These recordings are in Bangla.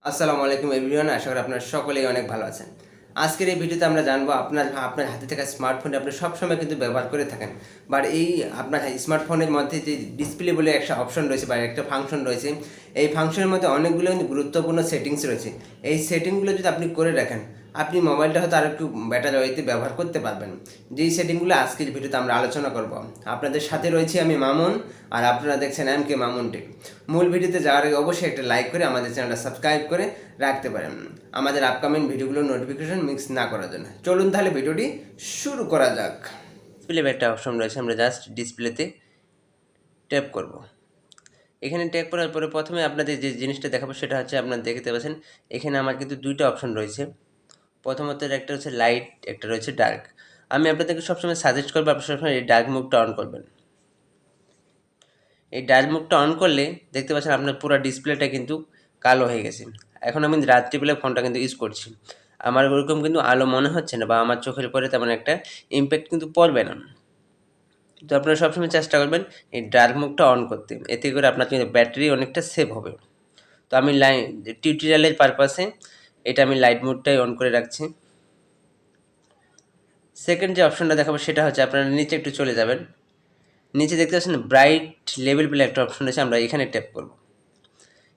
আসসালামু আলাইকুম এভরিওয়ান, আশা করি আপনারা সকলেই অনেক ভালো আছেন। আজকের এই ভিডিওতে আমরা জানবো আপনার হাতে থাকা স্মার্টফোনটি আপনি সবসময় কিন্তু ব্যবহার করে থাকেন। বাট এই আপনার স্মার্টফোনের মধ্যে যে ডিসপ্লে বলে একটা অপশন রয়েছে বা একটা ফাংশন রয়েছে, এই ফাংশনের মধ্যে অনেকগুলো কিন্তু গুরুত্বপূর্ণ সেটিংস রয়েছে। এই সেটিংগুলো যদি আপনি করে রাখেন, আপনি মোবাইলটা হয়তো আর একটু বেটার ওয়েতে ব্যবহার করতে পারবেন। যেই সেটিংগুলো আজকের ভিডিওতে আমরা আলোচনা করব। আপনাদের সাথে রয়েছে আমি মামুন, আর আপনারা দেখছেন মামুন টেক। মূল ভিডিওতে যাওয়ার আগে অবশ্যই একটা লাইক করে আমাদের চ্যানেলটা সাবস্ক্রাইব করে রাখতে পারেন আমাদের আপকামিং ভিডিওগুলোর নোটিফিকেশন মিক্স না করার জন্য। চলুন তাহলে ভিডিওটি শুরু করা যাক। ডিসপ্লে একটা অপশন রয়েছে, আমরা জাস্ট ডিসপ্লেতে ট্যাপ করব। এখানে ট্যাপ করার পরে প্রথমে আপনাদের যে জিনিসটা দেখাবো সেটা হচ্ছে, আপনারা দেখতে পাচ্ছেন এখানে আমার কিন্তু দুইটা অপশন রয়েছে। প্রথমত একটা হচ্ছে লাইট, একটা রয়েছে ডার্ক। আমি আপনাদেরকে সবসময় সাজেস্ট করবো আপনারা সবসময় এই ডার্ক মোডটা অন করবেন। এই ডার্ক মোডটা অন করলে দেখতে পাচ্ছেন আপনার পুরো ডিসপ্লেটা কিন্তু কালো হয়ে গেছে। এখন আমি রাত্রিবেলা ফোনটা কিন্তু ইউজ করছি, আমার ওরকম কিন্তু আলো মনে হচ্ছে না বা আমার চোখের উপরে তেমন একটা ইম্প্যাক্ট কিন্তু পড়বে না। তো আপনারা সবসময় চেষ্টা করবেন এই ডার্ক মোডটা অন করতে, এতে করে আপনার কিন্তু ব্যাটারি অনেকটা সেভ হবে। তো আমি টিউটোরিয়ালের পারপাসে এটা আমি লাইট মোডটাই অন করে রাখছি। সেকেন্ড যে অপশনটা দেখাবো সেটা হচ্ছে, আপনারা নিচে একটু চলে যাবেন। নিচে দেখতে পাচ্ছেন ব্রাইট লেভেল বলে একটা অপশন আছে, আমরা এখানে ট্যাপ করব।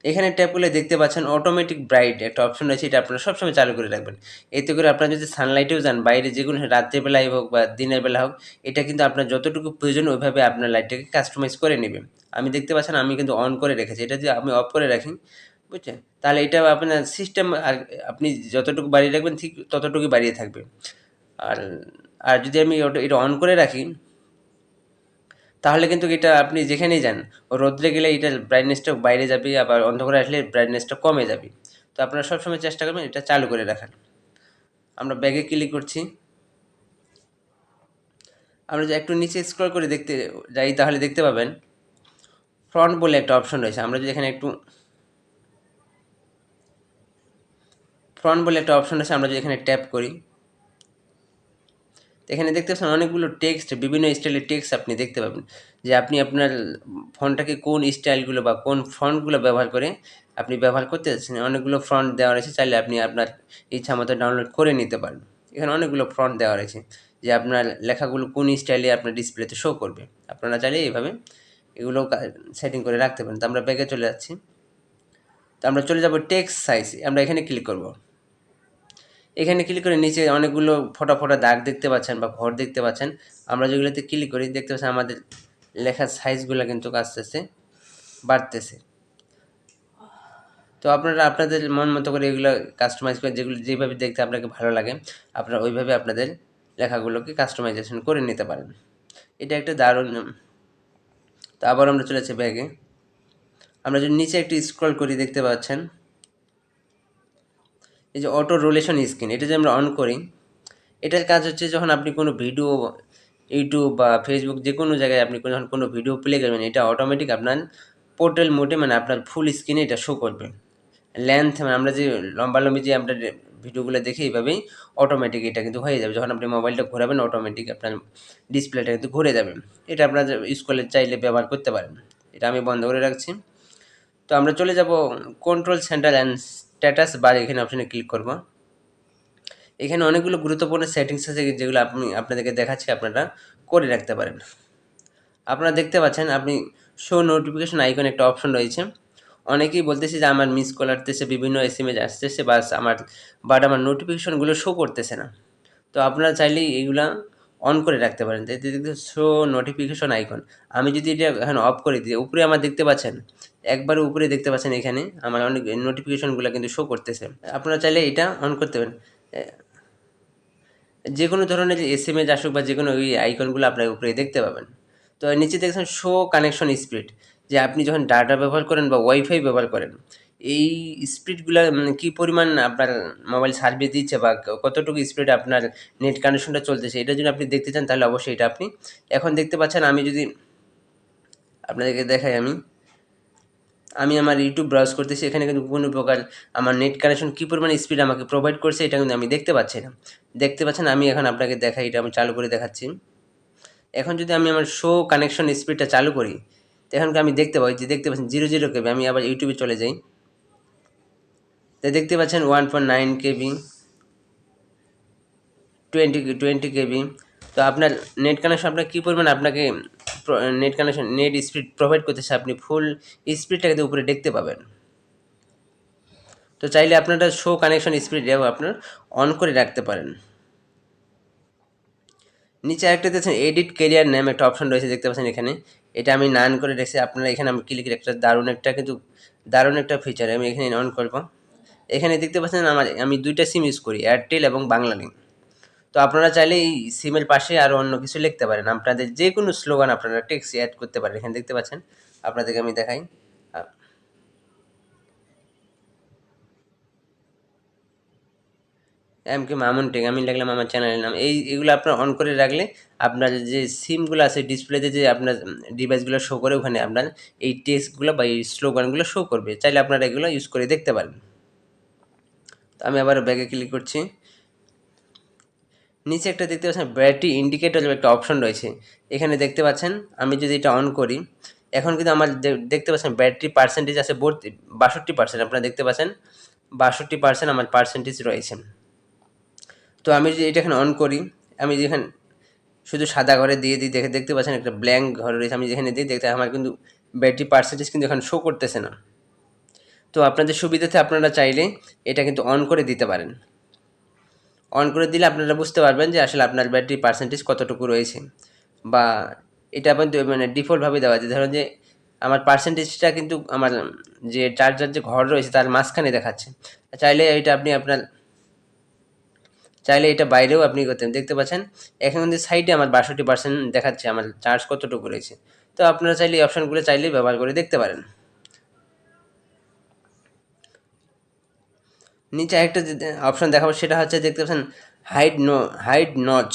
এখানে ট্যাপ করলে দেখতে পাচ্ছেন অটোমেটিক ব্রাইট একটা অপশন রয়েছে, এটা আপনারা সবসময় চালু করে রাখবেন। এতে করে আপনারা যদি সানলাইটেও যান, বাইরে যে কোনো রাত্রেবেলায় হোক বা দিনের বেলা হোক, এটা কিন্তু আপনার যতটুকু প্রয়োজন ওইভাবে আপনার লাইটটাকে কাস্টমাইজ করে নেবে। আমি দেখতে পাচ্ছেন আমি কিন্তু অন করে রেখেছি, এটা যদি আমি অফ করে রাখি, বুঝছেন, তাহলে এটা আপনার সিস্টেম আর আপনি যতটুকু বাড়িয়ে রাখবেন ঠিক ততটুকুই বাড়িয়ে থাকবে। আর আর যদি আমি এটা অন করে রাখি, তাহলে কিন্তু এটা আপনি যেখানেই যান, রোদ্রে গেলে এটার ব্রাইটনেসটা বাইরে যাবে, আবার অন্ধকারে আসলে ব্রাইটনেসটা কমে যাবে। তো আপনারা সবসময় চেষ্টা করবেন এটা চালু করে রাখার। আমরা ব্যাগে ক্লিক করছি। আমরা যদি একটু নিচে স্ক্রল করে দেখতে যাই, তাহলে দেখতে পাবেন ফ্রন্ট বলে একটা অপশন রয়েছে। আমরা যদি এখানে একটু ফ্রন্ট বলে একটা অপশন আছে, আমরা যদি এখানে ট্যাপ করি, এখানে দেখতে পাচ্ছেন অনেকগুলো টেক্সট, বিভিন্ন স্টাইলের টেক্সট আপনি দেখতে পাবেন, যে আপনি আপনার ফোনটাকে কোন স্টাইলগুলো বা কোন ফন্টগুলো ব্যবহার করে আপনি ব্যবহার করতে যাচ্ছেন। অনেকগুলো ফন্ট দেওয়া রয়েছে, চাইলে আপনি আপনার ইচ্ছা মতো ডাউনলোড করে নিতে পারেন। এখানে অনেকগুলো ফন্ট দেওয়া রয়েছে যে আপনার লেখাগুলো কোন স্টাইলে আপনার ডিসপ্লেতে শো করবে। আপনারা চাইলে এইভাবে এগুলো সেটিং করে রাখতে পারেন। তো আমরা ব্যাগে চলে যাচ্ছি। তো আমরা চলে যাব টেক্সট সাইজ, আমরা এখানে ক্লিক করব। এখানে ক্লিক করে নিচে অনেকগুলো ফোটা ফোটা দাগ দেখতে পাচ্ছেন বা ঘর দেখতে পাচ্ছেন। আমরা যেগুলোতে ক্লিক করি দেখতে পাচ্ছেন আমাদের লেখার সাইজগুলো কিন্তু আস্তে আস্তে বাড়তেছে। তো আপনারা আপনাদের মন মতো করে এগুলো কাস্টমাইজ করে, যেগুলো যেভাবে দেখতে আপনাকে ভালো লাগে আপনারা ওইভাবে আপনাদের লেখাগুলোকে কাস্টমাইজেশন করে নিতে পারেন। এটা একটা দারুণ। তো আবার আমরা চলে যাচ্ছি ব্যাগে। আমরা যদি নিচে একটু স্ক্রল করি দেখতে পাচ্ছেন এই যে অটো রোলেশন স্ক্রিন, এটা যদি আমরা অন করি, এটার কাজ হচ্ছে যখন আপনি কোনো ভিডিও ইউটিউব বা ফেসবুক যে কোনো জায়গায় আপনি যখন কোনো ভিডিও প্লে করবেন, এটা অটোমেটিক আপনার পোর্ট্রেট মোডে মানে আপনার ফুল স্ক্রিনে এটা শো করবে। লেন্থ মানে আমরা যে লম্বালম্বি যে আমরা ভিডিওগুলো দেখি, এইভাবেই অটোমেটিক এটা কিন্তু হয়ে যাবে। যখন আপনি মোবাইলটা ঘোরাবেন অটোমেটিক আপনার ডিসপ্লেটা কিন্তু ঘুরে যাবে। এটা আপনারা স্কুলে চাইলে ব্যবহার করতে পারেন। এটা আমি বন্ধ করে রাখছি। তো আমরা চলে যাব control centre and status bar, এখানে অপশানে ক্লিক করব। এখানে অনেকগুলো গুরুত্বপূর্ণ সেটিংস আছে যেগুলো আপনাদেরকে দেখাচ্ছি, আপনারা করে রাখতে পারেন। আপনারা দেখতে পাচ্ছেন আপনি শো নোটিফিকেশন আইকন একটা অপশন রয়েছে। অনেকেই বলতেছে যে আমার মিস কল আসতেছে, বিভিন্ন এসএমএস আসতেছে, আমার নোটিফিকেশনগুলো শো করতেছে না। তো আপনারা চাইলেই এইগুলা অন করে রাখতে পারেন। এতে দেখতে শো নোটিফিকেশন আইকন, আমি যদি এটা এখন অফ করে দিই, উপরে আমার দেখতে পাচ্ছেন, একবারে উপরে দেখতে পাচ্ছেন এখানে আমার অনেক নোটিফিকেশনগুলো কিন্তু শো করতেছে। আপনারা চাইলে এটা অন করতে পারেন। যে কোনো ধরনের যে এসএমএস আসুক বা যে কোনো ওই আইকনগুলো আপনার উপরে দেখতে পাবেন। তো নিচে দেখছেন শো কানেকশন স্পিড, যে আপনি যখন ডাটা ব্যবহার করেন বা ওয়াইফাই ব্যবহার করেন, এই স্পিডগুলো কী পরিমাণ আপনার মোবাইল সার্ভিস দিচ্ছে বা কতটুকু স্পিড আপনার নেট কানেকশনটা চলতেছে, এটা যদি আপনি দেখতে চান তাহলে অবশ্যই এটা আপনি এখন দেখতে পাচ্ছেন। আমি যদি আপনাদেরকে দেখাই, আমি আমার ইউটিউব ব্রাউজ করতেছি, এখানে কিন্তু কোনো প্রকার আমার নেট কানেকশন কী পরিমাণ স্পিড আমাকে প্রোভাইড করছে এটা কিন্তু আমি দেখতে পাচ্ছি না। দেখতে পাচ্ছেন, আমি এখন আপনাকে দেখাই, এটা আমি চালু করে দেখাচ্ছি। এখন যদি আমি আমার শো কানেকশন স্পিডটা চালু করি, তো এখন আমি দেখতে পাচ্ছি 0 0 কেবি। আমি আবার ইউটিউবে চলে যাই। তো দেখতে পাচ্ছেন 1.9 KB, 20 KB। তো আপনার নেট কানেকশন আপনার কী পরিমাণ আপনাকে net connection net speed provide করতেছে, আপনি ফুল স্পিডটাকে তো উপরে দেখতে পাবেন। তো চাইলে আপনারা শো কানেকশন স্পিড আপনার অন করে রাখতে পারেন। নিচে আরেকটা দেখছেন এডিট কেরিয়ার নাম একটা অপশন রয়েছে, দেখতে পাচ্ছেন এখানে। এটা আমি নান করে রেখেছি, আপনারা এখানে আমি ক্লিক একটা দারুণ একটা ফিচার আমি এখানে অন করব। এখানে দেখতে পাচ্ছেন আমি দুইটা সিম ইউজ করি, এয়ারটেল এবং বাংলালিংক। তো আপনারা চাইলে এই সিমের পাশে আরও অন্য কিছু লিখতে পারেন, আপনাদের যে কোনো স্লোগান আপনারা টেক্সট অ্যাড করতে পারেন। এখানে দেখতে পাচ্ছেন, আপনাদেরকে আমি দেখাই। এমকে মামুন টেক আমি লিখলাম আমার চ্যানেলের নাম। এগুলো আপনার অন করে রাখলে আপনার যে সিমগুলো আছে ডিসপ্লেতে যে আপনার ডিভাইসগুলো শো করে, ওখানে আপনার এই টেক্সটগুলো বা এই স্লোগানগুলো শো করবে। চাইলে আপনারা এগুলো ইউজ করে দেখতে পারেন। তো আমি আবার ব্যাগে ক্লিক করছি। নিচে একটা দেখতে পাচ্ছেন ব্যাটারি ইন্ডিকেটর একটা অপশন রয়েছে, এখানে দেখতে পাচ্ছেন। আমি যদি এটা অন করি, এখন কিন্তু আমার দেখতে পাচ্ছেন ব্যাটারি পার্সেন্টেজ আছে 62%। আপনারা দেখতে পাচ্ছেন 62% আমার পার্সেন্টেজ রয়েছে। তো আমি যদি এটা এখানে অন করি, আমি যেখানে শুধু সাদা ঘরে দিয়ে দিই, দেখতে পাচ্ছেন একটা ব্ল্যাঙ্ক ঘর রয়েছে, আমি যেখানে দিই দেখতে আমার কিন্তু ব্যাটারি পার্সেন্টেজ কিন্তু এখন শো করতেছে না। তো আপনাদের সুবিধাতে আপনারা চাইলে এটা কিন্তু অন করে দিতে পারেন। অন করে দিলে আপনারা বুঝতে পারবেন যে আসলে আপনার ব্যাটারি পার্সেন্টেজ কতটুকু রয়েছে। বা এটা আপনি মানে ডিফল্টভাবে দেওয়া আছে, ধরুন যে আমার পার্সেন্টেজটা কিন্তু আমার যে চার্জার যে ঘর রয়েছে তার মাঝখানে দেখাচ্ছে। চাইলে এটা চাইলে এটা বাইরেও আপনি করতেন, দেখতে পাচ্ছেন এখন কিন্তু সাইডে আমার 62% দেখাচ্ছে আমার চার্জ কতটুকু রয়েছে। তো আপনারা চাইলে এই অপশানগুলো চাইলেই ব্যবহার করে দেখতে পারেন। নিচে একটা যে অপশান দেখাবো সেটা হচ্ছে, দেখতে পাচ্ছেন হাইড নচ।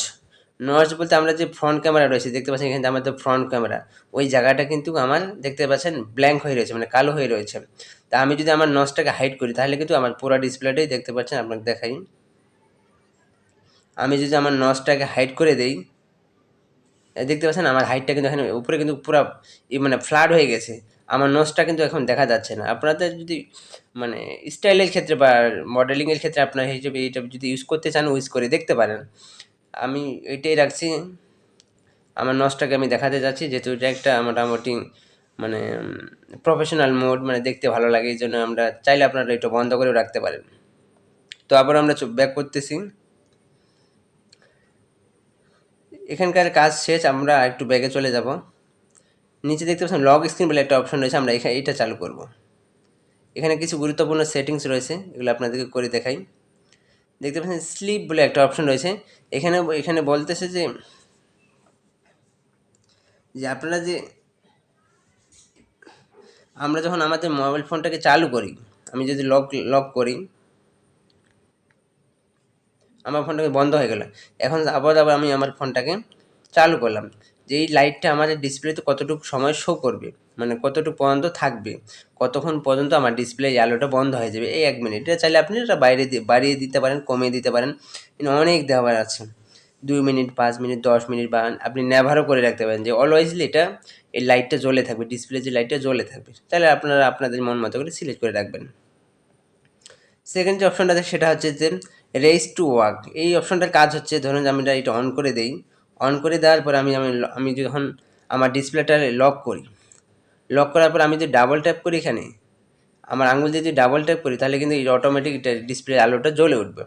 নচ বলতে আমরা যে ফ্রন্ট ক্যামেরা রয়েছে, দেখতে পাচ্ছেন এখানে আমার তো ফ্রন্ট ক্যামেরা, ওই জায়গাটা কিন্তু আমার দেখতে পাচ্ছেন ব্ল্যাঙ্ক হয়ে রয়েছে, মানে কালো হয়ে রয়েছে। তা আমি যদি আমার নচটাকে হাইড করি তাহলে কিন্তু আমার পুরো ডিসপ্লেটাই দেখতে পাচ্ছেন। আপনাকে দেখাই, আমি যদি আমার নচটাকে হাইড করে দেই, দেখতে পাচ্ছেন আমার হাইটটা কিন্তু এখানে উপরে কিন্তু পুরো মানে ফ্ল্যাট হয়ে গেছে, আমার নোজটা কিন্তু এখন দেখা যাচ্ছে না। আপনাদের যদি মানে স্টাইলের ক্ষেত্রে বা মডেলিংয়ের ক্ষেত্রে আপনার হিসেবে এটা যদি ইউজ করতে চান, ইউজ করে দেখতে পারেন। আমি এটাই রাখছি, আমার নজটাকে আমি দেখাতে যাচ্ছি, যেহেতু এটা একটা মোটামুটি মানে প্রফেশনাল মোড, মানে দেখতে ভালো লাগে, এই জন্য আমরা চাইলে আপনারা এটা বন্ধ করেও রাখতে পারেন। তো আবার আমরা ব্যাক করতেছি, এখানকার কাজ শেষ, আমরা একটু ব্যাগে চলে যাব। নিচে দেখতে পাচ্ছেন লগ স্ক্রিন বলে একটা অপশন রয়েছে, আমরা এখানে এটা চালু করব। এখানে কিছু গুরুত্বপূর্ণ সেটিংস রয়েছে, এগুলো আপনাদেরকে করে দেখাই। দেখতে পাচ্ছেন স্লিপ বলে একটা অপশন রয়েছে, এখানে এখানে বলতেছে যে যে আপনারা যে আমরা যখন আমাদের মোবাইল ফোনটাকে চালু করি, আমি যদি লক করি, আমার ফোনটাকে বন্ধ হয়ে গেল। এখন আবার আমি আমার ফোনটাকে চালু করলাম, যে এই লাইটটা আমাদের ডিসপ্লেতে কতটুকু সময় শো করবে, মানে কতটুকু পর্যন্ত থাকবে, কতক্ষণ পর্যন্ত আমার ডিসপ্লে আলোটা বন্ধ হয়ে যাবে, এই 1 মিনিট। এটা চাইলে আপনি এটা বাড়িয়ে দিতে পারেন, কমিয়ে দিতে পারেন, অনেক দেওয়ার আছে। 2 মিনিট, 5 মিনিট, 10 মিনিট, বা আপনি নেভারও করে রাখতে পারেন, যে অলওয়েজলি এটা এই লাইটটা জ্বলে থাকবে, ডিসপ্লে যে লাইটটা জ্বলে থাকবে। তাহলে আপনারা আপনাদের মন মতো করে সিলেক্ট করে রাখবেন। সেকেন্ড যে অপশনটা আছে সেটা হচ্ছে যে রেস টু ওয়াক। এই অপশনটার কাজ হচ্ছে, ধরুন আমি এটা অন করে দেই, অন করে দেওয়ার পর আমি যখন আমার ডিসপ্লেটা লক করার পর আমি যদি ডাবল ট্যাপ করি, এখানে আমার আঙুল দিয়ে যদি ডাবল ট্যাপ করি, তাহলে কিন্তু এই অটোমেটিক ডিসপ্লে আলোটা জ্বলে উঠবে।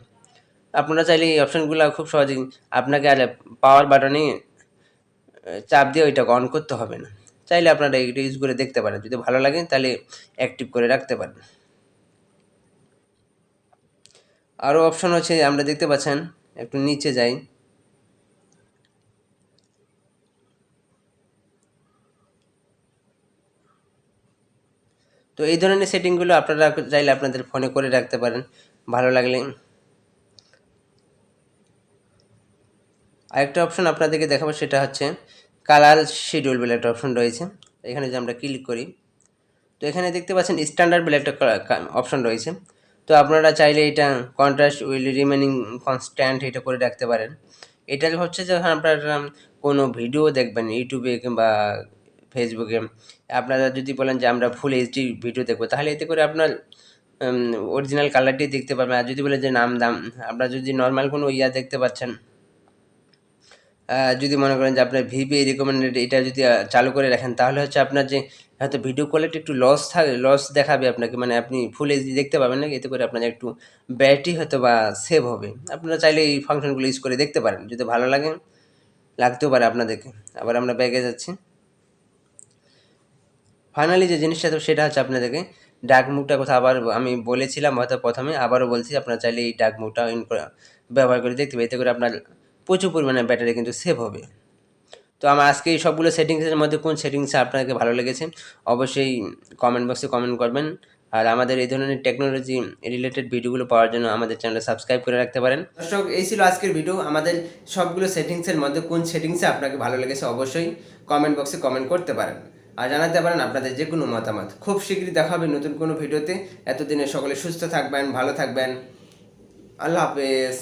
আপনারা চাইলে এই অপশনগুলো খুব সহজেই, আপনাকে আর পাওয়ার বাটনে চাপ দিয়ে ওইটাকে অন করতে হবে না। চাইলে আপনারা এইটা ইউজ করে দেখতে পারেন, যদি ভালো লাগে তাহলে অ্যাক্টিভ করে রাখতে পারেন। আরও অপশন হচ্ছে, আমরা দেখতে পাচ্ছেন, একটু নিচে যাই, তো এই ধরনের সেটিংগুলো আপনারা চাইলে আপনাদের ফোনে করে রাখতে পারেন, ভালো লাগলে। আরেকটা অপশন আপনাদেরকে দেখাবো, সেটা হচ্ছে কালার শিডিউল বলে একটা অপশন রয়েছে, এখানে যে আমরা ক্লিক করি, তো এখানে দেখতে পাচ্ছেন স্ট্যান্ডার্ড বলে একটা অপশন রয়েছে। তো আপনারা চাইলে এটা কন্ট্রাস্ট উইল রিমেনিং কনস্ট্যান্ট এটা করে রাখতে পারেন। এটা হচ্ছে যখন আপনারা কোনো ভিডিও দেখবেন ইউটিউবে কিংবা ফেসবুকে, আপনারা যদি বলেন যে আমরা ফুল এইচডি ভিডিও দেখবো, তাহলে এতে করে আপনার অরিজিনাল কালারটি দেখতে পারবেন। আর যদি বলে যে নাম দাম, আপনারা যদি নর্মাল কোনো দেখতে পাচ্ছেন, যদি মনে করেন যে আপনার ভিপি রিকমেন্ডেড এটা যদি চালু করে রাখেন, তাহলে হচ্ছে আপনার যে হয়তো ভিডিও কোয়ালিটি একটু লস দেখাবে আপনাকে, মানে আপনি ফুল এইচডি দেখতে পাবেন না, এতে করে আপনার একটু ব্যাটারি হয়তো বা সেভ হবে। আপনারা চাইলে এই ফাংশনগুলো ইউজ করে দেখতে পারেন, যদি ভালো লাগতেও পারে আপনাদেরকে। আবার আমরা ব্যাগে যাচ্ছি। ফাইনালি যে জিনিসটা, তো সেটা হচ্ছে আপনাদেরকে ডার্ক মুডটার কথা আবার আমি বলেছিলাম হয়তো প্রথমে, আবারও বলছি, আপনারা চাইলে এই ডার্ক মুডটা ব্যবহার করে দেখতে পাবেন, এতে করে আপনার প্রচুর পরিমাণে ব্যাটারি কিন্তু সেভ হবে। তো আমার আজকে এই সবগুলো সেটিংসের মধ্যে কোন সেটিংসটা আপনাকে ভালো লেগেছে অবশ্যই কমেন্ট বক্সে কমেন্ট করবেন। আর আমাদের এই ধরনের টেকনোলজি রিলেটেড ভিডিওগুলো পাওয়ার জন্য আমাদের চ্যানেল সাবস্ক্রাইব করে রাখতে পারেন। দর্শক, এই ছিল আজকের ভিডিও। আমাদের সবগুলো সেটিংসের মধ্যে কোন সেটিংসে আপনাকে ভালো লেগেছে অবশ্যই কমেন্ট বক্সে কমেন্ট করতে পারেন আর জানাতে পারেন আপনাদের যে কোনো মতামত। খুব শীঘ্রই দেখা হবে নতুন কোনো ভিডিওতে। এতদিনে সকলে সুস্থ থাকবেন, ভালো থাকবেন। আল্লাহ হাফেজ।